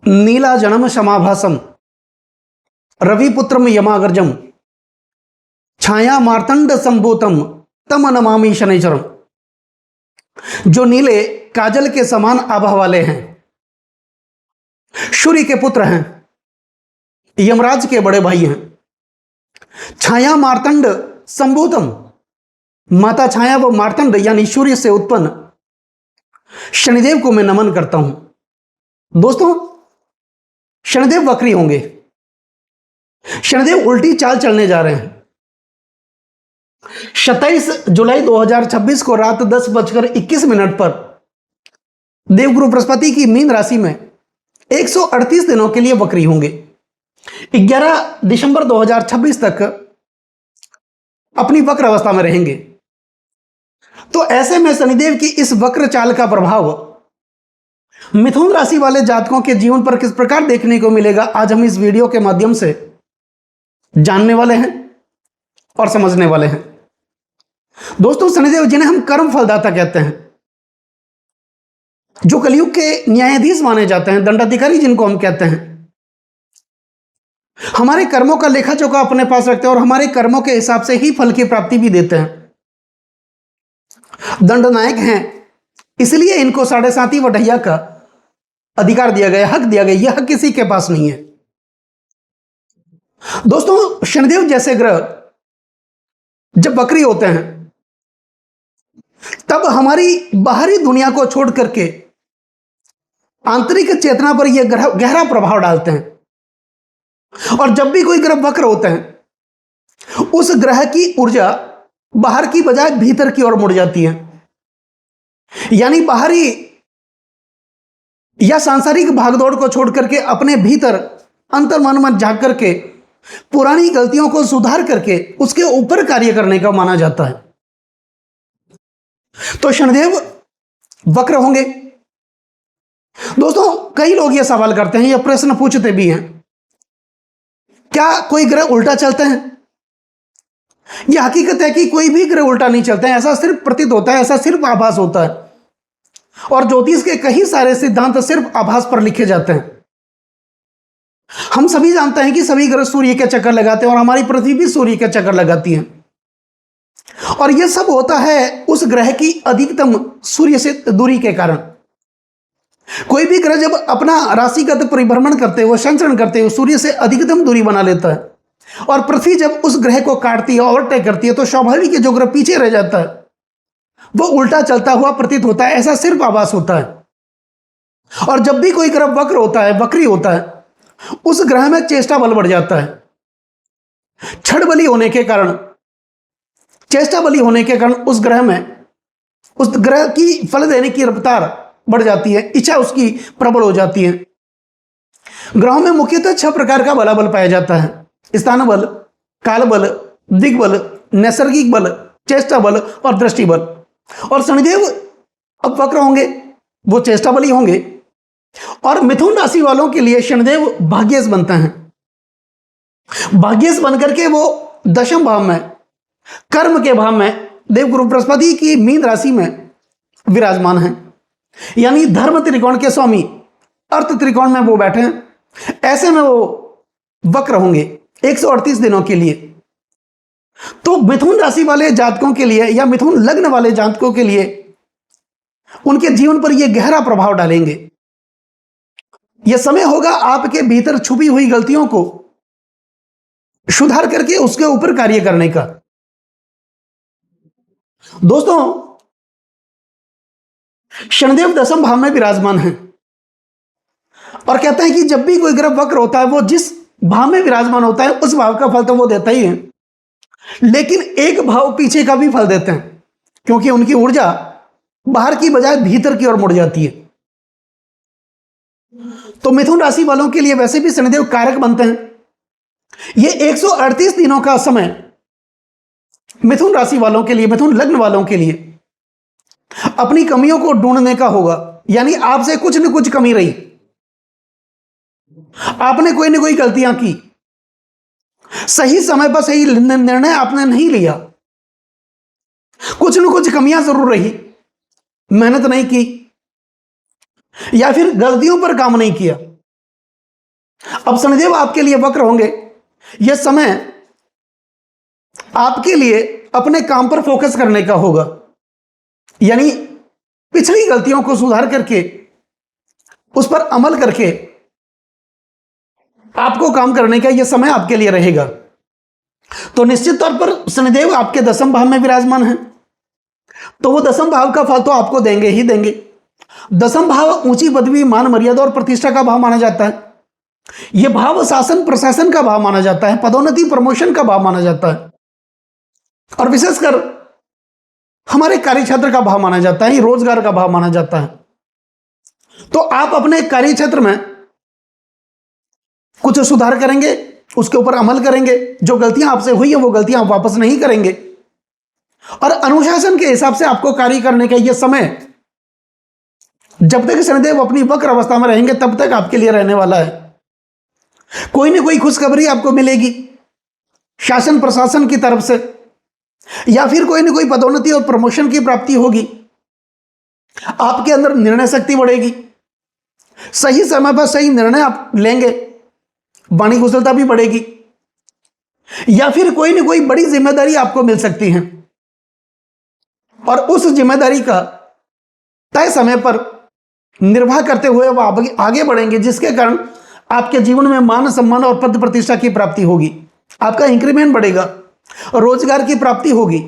नीला जन्म क्षमाभासम रविपुत्रम यमागर्जम छाया मार्तंड संभूतम तम नमामि शनिचरम। जो नीले काजल के समान आभा वाले हैं, सूर्य के पुत्र हैं, यमराज के बड़े भाई हैं। छाया मार्तंड संभूतम, माता छाया व मार्तंड यानी सूर्य से उत्पन्न शनिदेव को मैं नमन करता हूं। दोस्तों, शनिदेव वक्री होंगे। शनिदेव उल्टी चाल चलने जा रहे हैं। 27 जुलाई 2026 को रात 10:21 पर देवगुरु बृहस्पति की मीन राशि में 138 दिनों के लिए वक्री होंगे। 11 दिसंबर 2026 तक अपनी वक्र अवस्था में रहेंगे। तो ऐसे में शनिदेव की इस वक्र चाल का प्रभाव मिथुन राशि वाले जातकों के जीवन पर किस प्रकार देखने को मिलेगा, आज हम इस वीडियो के माध्यम से जानने वाले हैं और समझने वाले हैं। दोस्तों, शनिदेव जिन्हें हम कर्म फलदाता कहते हैं, जो कलयुग के न्यायाधीश माने जाते हैं, दंडाधिकारी जिनको हम कहते हैं, हमारे कर्मों का लेखा जोखा अपने पास रखते हैं और हमारे कर्मों के हिसाब से ही फल की प्राप्ति भी देते हैं। दंडनायक हैं, इसलिए इनको 7.5 वढैया का अधिकार दिया गया, हक दिया गया। यह हक किसी के पास नहीं है। दोस्तों, शनिदेव जैसे ग्रह जब वक्री होते हैं तब हमारी बाहरी दुनिया को छोड़ करके आंतरिक चेतना पर यह ग्रह गहरा प्रभाव डालते हैं। और जब भी कोई ग्रह वक्र होते हैं, उस ग्रह की ऊर्जा बाहर की बजाय भीतर की ओर मुड़ जाती है। यानी बाहरी या सांसारिक भागदौड़ को छोड़ करके अपने भीतर अंतर्मन में झांक करके पुरानी गलतियों को सुधार करके उसके ऊपर कार्य करने का माना जाता है। तो शनिदेव वक्र होंगे। दोस्तों, कई लोग यह सवाल करते हैं, यह प्रश्न पूछते भी हैं, क्या कोई ग्रह उल्टा चलते हैं? यह हकीकत है कि कोई भी ग्रह उल्टा नहीं चलते हैं। ऐसा सिर्फ प्रतीत होता है, ऐसा सिर्फ आभास होता है। और ज्योतिष के कई सारे सिद्धांत सिर्फ आभास पर लिखे जाते हैं। हम सभी जानते हैं कि सभी ग्रह सूर्य के चक्कर लगाते हैं और हमारी पृथ्वी भी सूर्य के चक्कर लगाती है। और यह सब होता है उस ग्रह की अधिकतम सूर्य से दूरी के कारण। कोई भी ग्रह जब अपना राशिगत परिभ्रमण करते हुए, संचरण करते हुए सूर्य से अधिकतम दूरी बना लेता है और पृथ्वी जब उस ग्रह को काटती है, ओवरटेक करती है, तो स्वाभाविक जो ग्रह पीछे रह जाता है वो उल्टा चलता हुआ प्रतीत होता है। ऐसा सिर्फ आभास होता है। और जब भी कोई ग्रह वक्र होता है, वक्री होता है, उस ग्रह में चेष्टा बल बढ़ जाता है। क्षण बली होने के कारण, चेष्टा बली होने के कारण उस ग्रह में, उस ग्रह की फल देने की रफ्तार बढ़ जाती है, इच्छा उसकी प्रबल हो जाती है। ग्रहों में मुख्यतः 6 प्रकार का बलाबल पाया जाता है: स्थान बल, काल बल, दिग्बल, नैसर्गिक बल, चेष्टा बल और दृष्टि बल। और शनिदेव अब वक्र होंगे, वो चेष्टा बली होंगे। और मिथुन राशि वालों के लिए शनिदेव भाग्येश बनते हैं। भाग्येश बनकर के वो दशम भाव में, कर्म के भाव में देवगुरु बृहस्पति की मीन राशि में विराजमान हैं। यानी धर्म त्रिकोण के स्वामी अर्थ त्रिकोण में वो बैठे हैं। ऐसे में वो वक्र होंगे 138 दिनों के लिए। तो मिथुन राशि वाले जातकों के लिए या मिथुन लग्न वाले जातकों के लिए उनके जीवन पर यह गहरा प्रभाव डालेंगे। यह समय होगा आपके भीतर छुपी हुई गलतियों को सुधार करके उसके ऊपर कार्य करने का। दोस्तों, शनिदेव दशम भाव में विराजमान है और कहते हैं कि जब भी कोई ग्रह वक्र होता है, वो जिस भाव में विराजमान होता है उस भाव का फल तो वो देता ही है, लेकिन एक भाव पीछे का भी फल देते हैं, क्योंकि उनकी ऊर्जा बाहर की बजाय भीतर की ओर मुड़ जाती है। तो मिथुन राशि वालों के लिए वैसे भी शनिदेव कारक बनते हैं। ये 138 दिनों का समय मिथुन राशि वालों के लिए, मिथुन लग्न वालों के लिए अपनी कमियों को ढूंढने का होगा। यानी आपसे कुछ न कुछ कमी रही, आपने कोई न कोई गलतियां की, सही समय पर सही निर्णय आपने नहीं लिया, कुछ न कुछ कमियां जरूर रही, मेहनत नहीं की, या फिर गलतियों पर काम नहीं किया। अब शनिदेव आपके लिए वक्र होंगे। यह समय आपके लिए अपने काम पर फोकस करने का होगा, यानी पिछली गलतियों को सुधार करके उस पर अमल करके आपको काम करने का यह समय आपके लिए रहेगा। तो निश्चित तौर पर शनिदेव आपके दसम भाव में विराजमान है, तो वो दसम भाव का फल तो आपको देंगे ही देंगे। दसम भाव ऊंची पदवी, मान मर्यादा और प्रतिष्ठा का भाव माना जाता है। यह भाव शासन प्रशासन का भाव माना जाता है, पदोन्नति प्रमोशन का भाव माना जाता है, और विशेषकर हमारे कार्य क्षेत्र का भाव माना जाता है, रोजगार का भाव माना जाता है। तो आप अपने कार्य क्षेत्र में कुछ सुधार करेंगे, उसके ऊपर अमल करेंगे, जो गलतियां आपसे हुई है वो गलतियां आप वापस नहीं करेंगे, और अनुशासन के हिसाब से आपको कार्य करने का यह समय जब तक शनिदेव अपनी वक्र अवस्था में रहेंगे तब तक आपके लिए रहने वाला है। कोई ना कोई खुशखबरी आपको मिलेगी शासन प्रशासन की तरफ से, या फिर कोई ना कोई पदोन्नति और प्रमोशन की प्राप्ति होगी। आपके अंदर निर्णय शक्ति बढ़ेगी, सही समय पर सही निर्णय आप लेंगे, वाणी कुशलता भी बढ़ेगी, या फिर कोई ना कोई बड़ी जिम्मेदारी आपको मिल सकती है और उस जिम्मेदारी का तय समय पर निर्वाह करते हुए वो आगे बढ़ेंगे, जिसके कारण आपके जीवन में मान सम्मान और पद प्रतिष्ठा की प्राप्ति होगी। आपका इंक्रीमेंट बढ़ेगा, रोजगार की प्राप्ति होगी,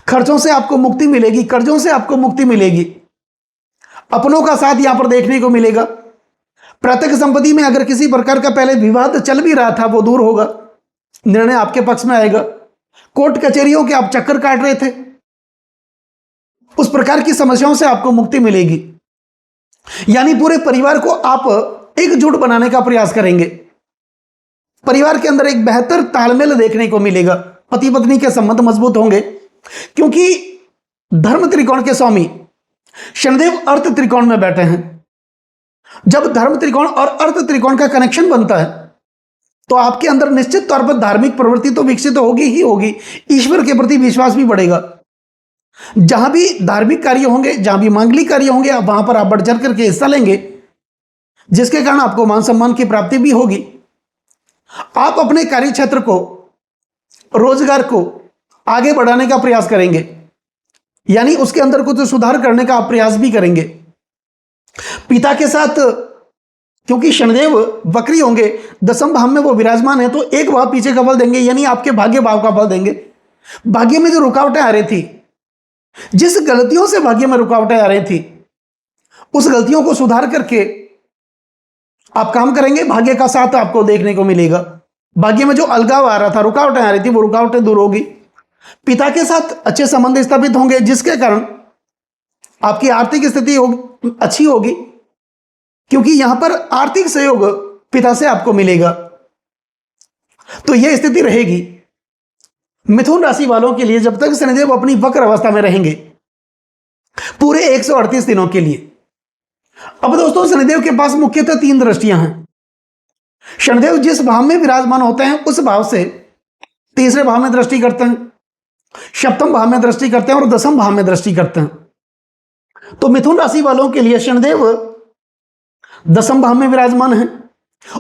खर्चों से आपको मुक्ति मिलेगी, कर्जों से आपको मुक्ति मिलेगी, अपनों का साथ यहां पर देखने को मिलेगा। प्रत्यक्ष संपत्ति में अगर किसी प्रकार का पहले विवाद चल भी रहा था वो दूर होगा, निर्णय आपके पक्ष में आएगा। कोर्ट कचहरियों के आप चक्कर काट रहे थे, उस प्रकार की समस्याओं से आपको मुक्ति मिलेगी। यानी पूरे परिवार को आप एकजुट बनाने का प्रयास करेंगे। परिवार के अंदर एक बेहतर तालमेल देखने को मिलेगा, पति पत्नी के संबंध मजबूत होंगे, क्योंकि धर्म त्रिकोण के स्वामी शनिदेव अर्थ त्रिकोण में बैठे हैं। जब धर्म त्रिकोण और अर्थ त्रिकोण का कनेक्शन बनता है तो आपके अंदर निश्चित तौर पर धार्मिक प्रवृत्ति तो विकसित होगी ही होगी, ईश्वर के प्रति विश्वास भी बढ़ेगा। जहां भी धार्मिक कार्य होंगे, जहां भी मांगलिक कार्य होंगे, वहां पर आप बढ़ चढ़ करके हिस्सा लेंगे, जिसके कारण आपको मान सम्मान की प्राप्ति भी होगी। आप अपने कार्य क्षेत्र को, रोजगार को आगे बढ़ाने का प्रयास करेंगे, यानी उसके अंदर कुछ सुधार करने का आप प्रयास भी करेंगे। पिता के साथ, क्योंकि शनिदेव वक्री होंगे, दसम भाव में वो विराजमान है, तो एक भाव पीछे का फल देंगे, यानी आपके भाग्य भाव का फल देंगे। भाग्य में जो रुकावटें आ रही थी, जिस गलतियों से भाग्य में रुकावटें आ रही थी, उस गलतियों को सुधार करके आप काम करेंगे, भाग्य का साथ आपको देखने को मिलेगा। भाग्य में जो अलगाव आ रहा था, रुकावटें आ रही थी, वो रुकावटें दूर होगी। पिता के साथ अच्छे संबंध स्थापित होंगे, जिसके कारण आपकी आर्थिक स्थिति अच्छी होगी, क्योंकि यहां पर आर्थिक सहयोग पिता से आपको मिलेगा। तो यह स्थिति रहेगी मिथुन राशि वालों के लिए जब तक शनिदेव अपनी वक्र अवस्था में रहेंगे, पूरे 138 दिनों के लिए। अब दोस्तों, शनिदेव के पास मुख्यतः 3 दृष्टियां हैं। शनिदेव जिस भाव में विराजमान होते हैं उस भाव से तीसरे भाव में दृष्टि करते हैं, सप्तम भाव में दृष्टि करते हैं और दसम भाव में दृष्टि करते हैं। तो मिथुन राशि वालों के लिए शनिदेव दसम भाव में विराजमान है,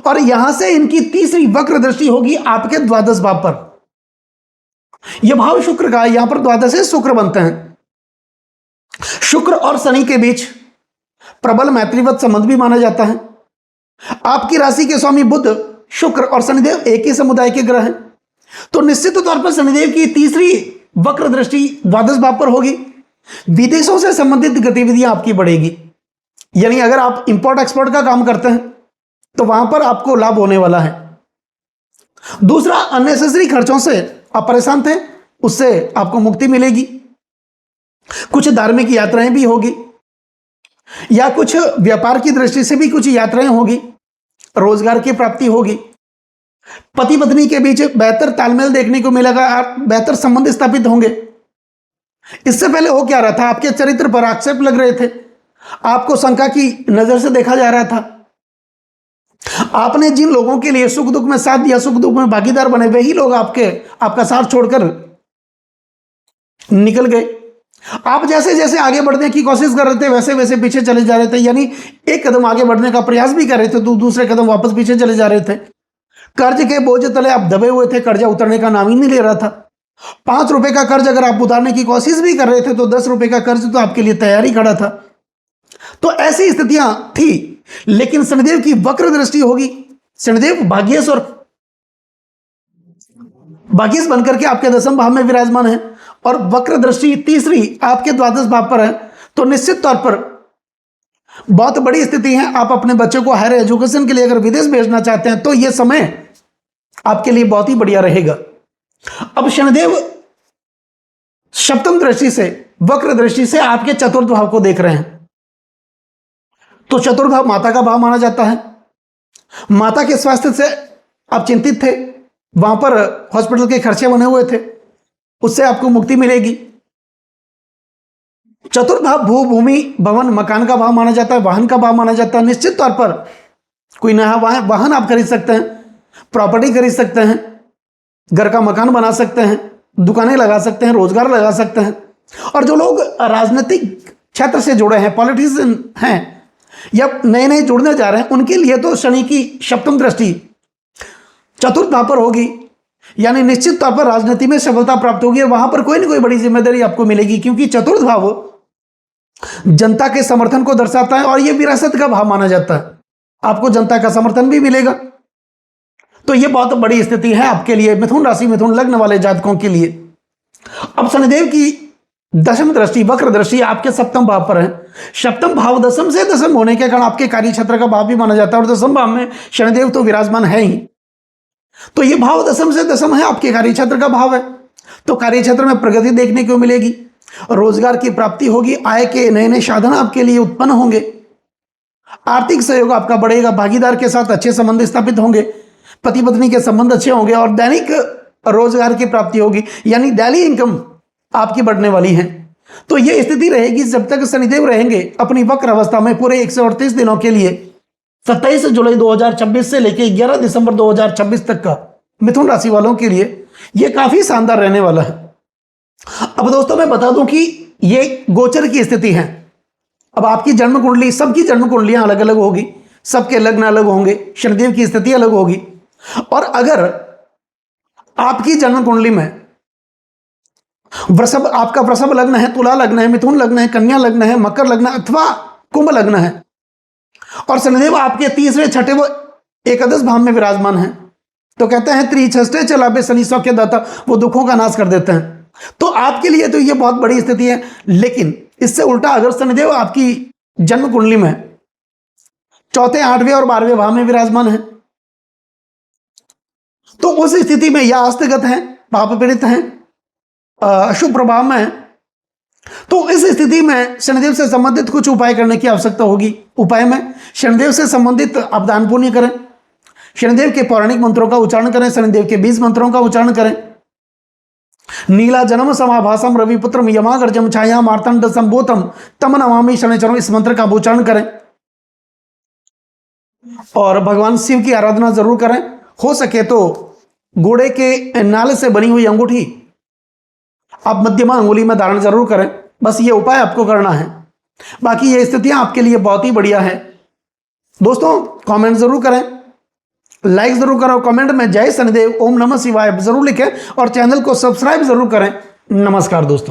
और यहां से इनकी तीसरी वक्र दृष्टि होगी आपके द्वादश भाव पर। यह भाव शुक्र का, यहां पर द्वादश से शुक्र बनते हैं। शुक्र और शनि के बीच प्रबल मैत्रीवत संबंध भी माना जाता है। आपकी राशि के स्वामी बुध, शुक्र और शनिदेव एक ही समुदाय के ग्रह हैं, तो निश्चित तौर पर शनिदेव की तीसरी वक्र दृष्टि द्वादश भाव पर होगी। विदेशों से संबंधित गतिविधियां आपकी बढ़ेगी, यानी अगर आप इंपोर्ट एक्सपोर्ट का काम करते हैं तो वहां पर आपको लाभ होने वाला है। दूसरा, अननेसेसरी खर्चों से आप परेशान थे, उससे आपको मुक्ति मिलेगी। कुछ धार्मिक यात्राएं भी होगी, या कुछ व्यापार की दृष्टि से भी कुछ यात्राएं होगी, रोजगार की प्राप्ति होगी। पति पत्नी के बीच बेहतर तालमेल देखने को मिलेगा, बेहतर संबंध स्थापित होंगे। इससे पहले हो क्या रहा था, आपके चरित्र पर आक्षेप लग रहे थे, आपको शंका की नजर से देखा जा रहा था। आपने जिन लोगों के लिए सुख दुख में साथ दिया, सुख दुख में भागीदार बने, वही लोग आपका साथ छोड़कर निकल गए। आप जैसे जैसे आगे बढ़ने की कोशिश कर रहे थे वैसे वैसे पीछे चले जा रहे थे, यानी एक कदम आगे बढ़ने का प्रयास भी कर रहे थे तो दूसरे कदम वापस पीछे चले जा रहे थे। कर्ज के बोझ तले आप दबे हुए थे, कर्जा उतरने का नाम ही नहीं ले रहा था। 5 रुपए का कर्ज अगर आप उतारने की कोशिश भी कर रहे थे तो 10 रुपए का कर्ज तो आपके लिए तैयार ही खड़ा था। तो ऐसी स्थितियां थी, लेकिन शनिदेव की वक्र दृष्टि होगी। शनिदेव भाग्येश और भाग्येश बनकर के आपके 10वें भाव में विराजमान है और वक्र दृष्टि तीसरी आपके 12वें भाव पर है, तो निश्चित तौर पर बहुत बड़ी स्थिति है। आप अपने बच्चों को हायर एजुकेशन के लिए अगर विदेश भेजना चाहते हैं तो यह समय आपके लिए बहुत ही बढ़िया रहेगा। अब शनिदेव सप्तम दृष्टि से, वक्र दृष्टि से आपके चतुर्थ भाव को देख रहे हैं। तो चतुर्थ भाव माता का भाव माना जाता है। माता के स्वास्थ्य से आप चिंतित थे, वहां पर हॉस्पिटल के खर्चे बने हुए थे, उससे आपको मुक्ति मिलेगी। चतुर्थ भाव भू भूमि भवन मकान का भाव माना जाता है, वाहन का भाव माना जाता है। निश्चित तौर पर कोई नया वाहन आप खरीद सकते हैं, प्रॉपर्टी खरीद सकते हैं, घर का मकान बना सकते हैं, दुकानें लगा सकते हैं, रोजगार लगा सकते हैं। और जो लोग राजनीतिक क्षेत्र से जुड़े हैं, पॉलिटिशियन हैं या नए नए जुड़ने जा रहे हैं, उनके लिए तो शनि की सप्तम दृष्टि चतुर्थ भाव पर होगी, यानी निश्चित तौर पर राजनीति में सफलता प्राप्त होगी। वहां पर कोई ना कोई बड़ी जिम्मेदारी आपको मिलेगी, क्योंकि चतुर्थ भाव जनता के समर्थन को दर्शाता है और यह विरासत का भाव माना जाता है। आपको जनता का समर्थन भी मिलेगा, तो यह बहुत बड़ी स्थिति है आपके लिए, मिथुन राशि मिथुन लग्न वाले जातकों के लिए। अब शनिदेव की 10वीं दृष्टि, वक्र दृष्टि आपके 7वें भाव पर है। 7वां भाव 10 से 10 होने के कारण आपके कार्य क्षेत्र का भाव भी माना जाता है और 10वें भाव में शनिदेव तो विराजमान है ही, तो यह भाव 10 से 10 है, आपके कार्य क्षेत्र का भाव है। तो कार्य क्षेत्र में प्रगति देखने को मिलेगी, रोजगार की प्राप्ति होगी, आय के नए नए साधन आपके लिए उत्पन्न होंगे, आर्थिक सहयोग आपका बढ़ेगा, भागीदार के साथ अच्छे संबंध स्थापित होंगे, पति पत्नी के संबंध अच्छे होंगे और दैनिक रोजगार की प्राप्ति होगी, यानी डेली इनकम आपकी बढ़ने वाली है। तो यह स्थिति रहेगी जब तक शनिदेव रहेंगे अपनी वक्र अवस्था में पूरे 138 दिनों के लिए, 27 जुलाई 2026 से लेकर 11 दिसंबर 2026 तक का मिथुन राशि वालों के लिए यह काफी शानदार रहने वाला है। अब दोस्तों मैं बता दूं कि यह गोचर की स्थिति है। अब आपकी जन्म कुंडली, सबकी जन्म कुंडलियां अलग अलग होगी, सबके लग्न अलग होंगे, शनिदेव की स्थिति अलग होगी। और अगर आपकी जन्म कुंडली में वृषभ, आपका वृषभ लग्न है, तुला लग्न है, मिथुन लग्न है, कन्या लग्न है, मकर लग्न अथवा कुंभ लग्न है और शनिदेव आपके तीसरे छठे व एकादश भाव में विराजमान है, तो कहते हैं त्रिछष्टे चलावे शनि सौख्य दाता, वो दुखों का नाश कर देते हैं। तो आपके लिए तो ये बहुत बड़ी स्थिति है। लेकिन इससे उल्टा अगर शनिदेव आपकी जन्म कुंडली में चौथे, 8वें और 12वें भाव में विराजमान है, तो उस स्थिति में या हस्तगत है, पाप पीड़ित हैं, अशुभ प्रभाव में है, तो इस स्थिति में शनिदेव से संबंधित कुछ उपाय करने की आवश्यकता होगी। उपाय में शनिदेव से संबंधित आप दान पुण्य करें, शनिदेव के पौराणिक मंत्रों का उच्चारण करें, शनिदेव के 20 मंत्रों का उच्चारण करें। नीला जन्म समाभासम रविपुत्रम यमागर्जम छाया मार्तंड संभूतम तम नमामि शनिचरम, इस मंत्र का उच्चारण करें और भगवान शिव की आराधना जरूर करें। हो सके तो घोड़े के नाल से बनी हुई अंगूठी आप मध्यमा अंगुली में धारण जरूर करें। बस ये उपाय आपको करना है, बाकी ये स्थितियां आपके लिए बहुत ही बढ़िया है। दोस्तों कमेंट जरूर करें, लाइक जरूर करें, कमेंट में जय शनिदेव ओम नमः शिवाय जरूर लिखें और चैनल को सब्सक्राइब जरूर करें। नमस्कार दोस्तों।